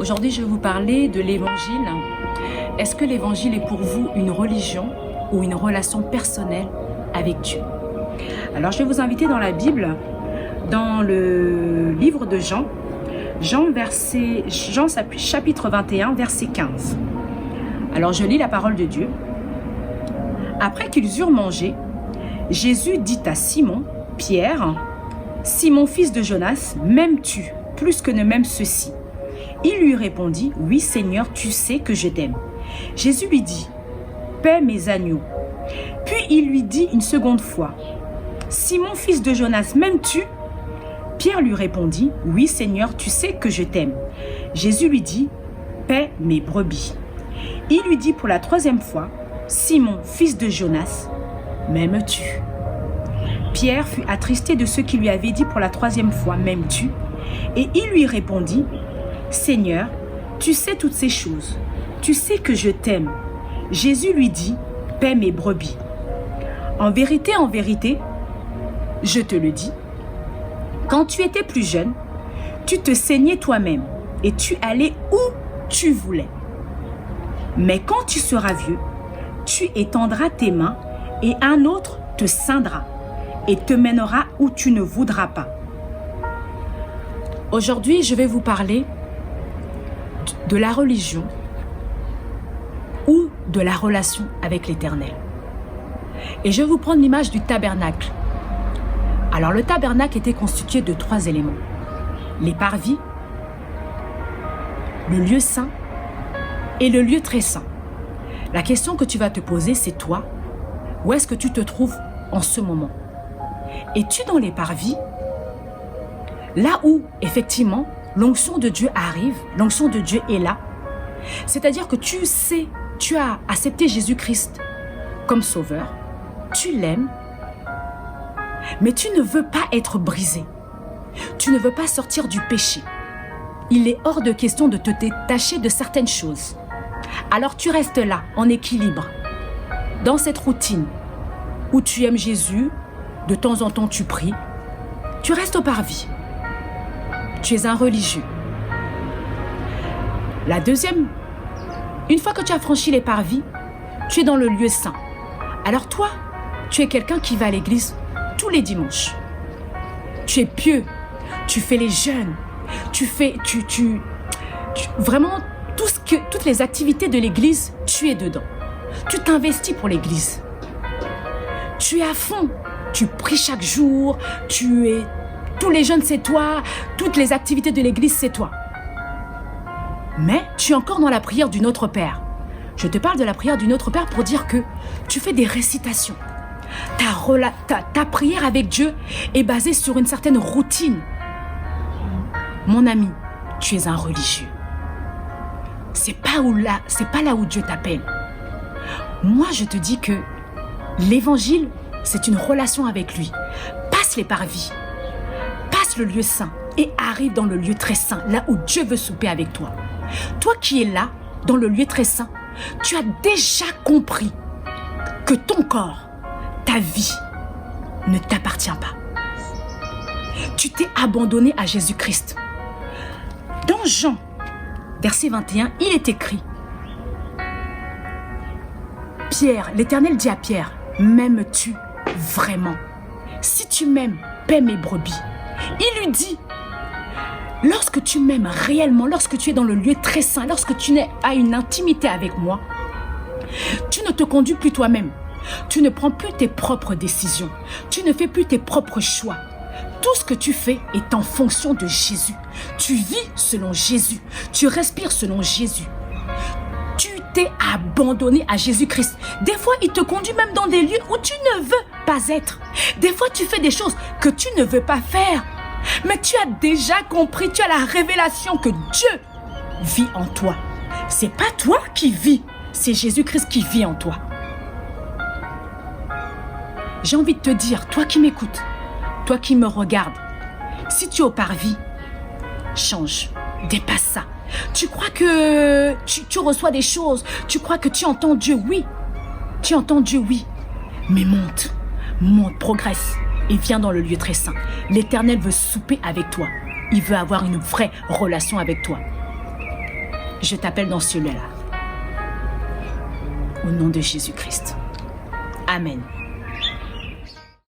Aujourd'hui, je vais vous parler de l'Évangile. Est-ce que l'Évangile est pour vous une religion ou une relation personnelle avec Dieu? Alors, je vais vous inviter dans la Bible, dans le livre de Jean, Jean chapitre 21, verset 15. Alors, je lis la parole de Dieu. Après qu'ils eurent mangé, Jésus dit à Simon, Pierre, « Simon, fils de Jonas, m'aimes-tu plus que ne m'aiment ceux-ci » Il lui répondit, « Oui, Seigneur, tu sais que je t'aime. » Jésus lui dit, « Paie mes agneaux. » Puis il lui dit une seconde fois, « Simon, fils de Jonas, m'aimes-tu » Pierre lui répondit, « Oui, Seigneur, tu sais que je t'aime. » Jésus lui dit, « Paie mes brebis. » Il lui dit pour la troisième fois, « Simon, fils de Jonas, m'aimes-tu » Pierre fut attristé de ce qu'il lui avait dit pour la troisième fois, « M'aimes-tu » Et il lui répondit, « Seigneur, tu sais toutes ces choses. Tu sais que je t'aime. » Jésus lui dit, « Paie mes brebis. » En vérité, je te le dis, quand tu étais plus jeune, tu te saignais toi-même et tu allais où tu voulais. Mais quand tu seras vieux, tu étendras tes mains et un autre te ceindra et te mènera où tu ne voudras pas. Aujourd'hui, je vais vous parler de la religion ou de la relation avec l'Éternel. Et je vais vous prendre l'image du tabernacle. Alors, le tabernacle était constitué de 3 éléments. Les parvis, le lieu saint et le lieu très saint. La question que tu vas te poser, c'est toi, où est-ce que tu te trouves en ce moment? Es-tu dans les parvis? Là où, effectivement, l'onction de Dieu arrive, l'onction de Dieu est là. C'est-à-dire que tu sais, tu as accepté Jésus-Christ comme sauveur, tu l'aimes, mais tu ne veux pas être brisé. Tu ne veux pas sortir du péché. Il est hors de question de te détacher de certaines choses. Alors tu restes là, en équilibre, dans cette routine où tu aimes Jésus, de temps en temps tu pries, tu restes au parvis. Tu es un religieux. La deuxième, une fois que tu as franchi les parvis, tu es dans le lieu saint. Alors toi, tu es quelqu'un qui va à l'église tous les dimanches. Tu es pieux, tu fais les jeûnes, vraiment toutes les activités de l'église, tu es dedans. Tu t'investis pour l'église. Tu es à fond, tu pries chaque jour, tous les jeûnes c'est toi, toutes les activités de l'église c'est toi. Mais tu es encore dans la prière du Notre Père. Je te parle de la prière du Notre Père pour dire que tu fais des récitations. Ta prière avec Dieu est basée sur une certaine routine. Mon ami, tu es un religieux. C'est pas là où Dieu t'appelle. Moi, je te dis que l'évangile, c'est une relation avec lui. Passe les parvis, passe le lieu saint et arrive dans le lieu très saint, là où Dieu veut souper avec toi. Toi qui es là, dans le lieu très saint, tu as déjà compris que ton corps, ta vie, ne t'appartient pas. Tu t'es abandonné à Jésus-Christ. Dans Jean, verset 21, il est écrit, Pierre, l'Éternel dit à Pierre, m'aimes-tu vraiment? Si tu m'aimes, paie mes brebis. Il lui dit, lorsque tu m'aimes réellement, lorsque tu es dans le lieu très saint, lorsque tu as une intimité avec moi, tu ne te conduis plus toi-même. Tu ne prends plus tes propres décisions. Tu ne fais plus tes propres choix. Tout ce que tu fais est en fonction de Jésus. Tu vis selon Jésus. Tu respires selon Jésus. Tu t'es abandonné à Jésus-Christ. Des fois, il te conduit même dans des lieux où tu ne veux pas être. Des fois, tu fais des choses que tu ne veux pas faire. Mais tu as déjà compris, tu as la révélation que Dieu vit en toi. C'est pas toi qui vis, c'est Jésus-Christ qui vit en toi. J'ai envie de te dire, toi qui m'écoutes, toi qui me regardes, si tu es au parvis, change, dépasse ça. Tu crois que tu reçois des choses, tu crois que tu entends Dieu, oui. Tu entends Dieu, oui. Mais monte, progresse et viens dans le lieu très saint. L'Éternel veut souper avec toi. Il veut avoir une vraie relation avec toi. je t'appelle dans celui-là. Au nom de Jésus-Christ. Amen.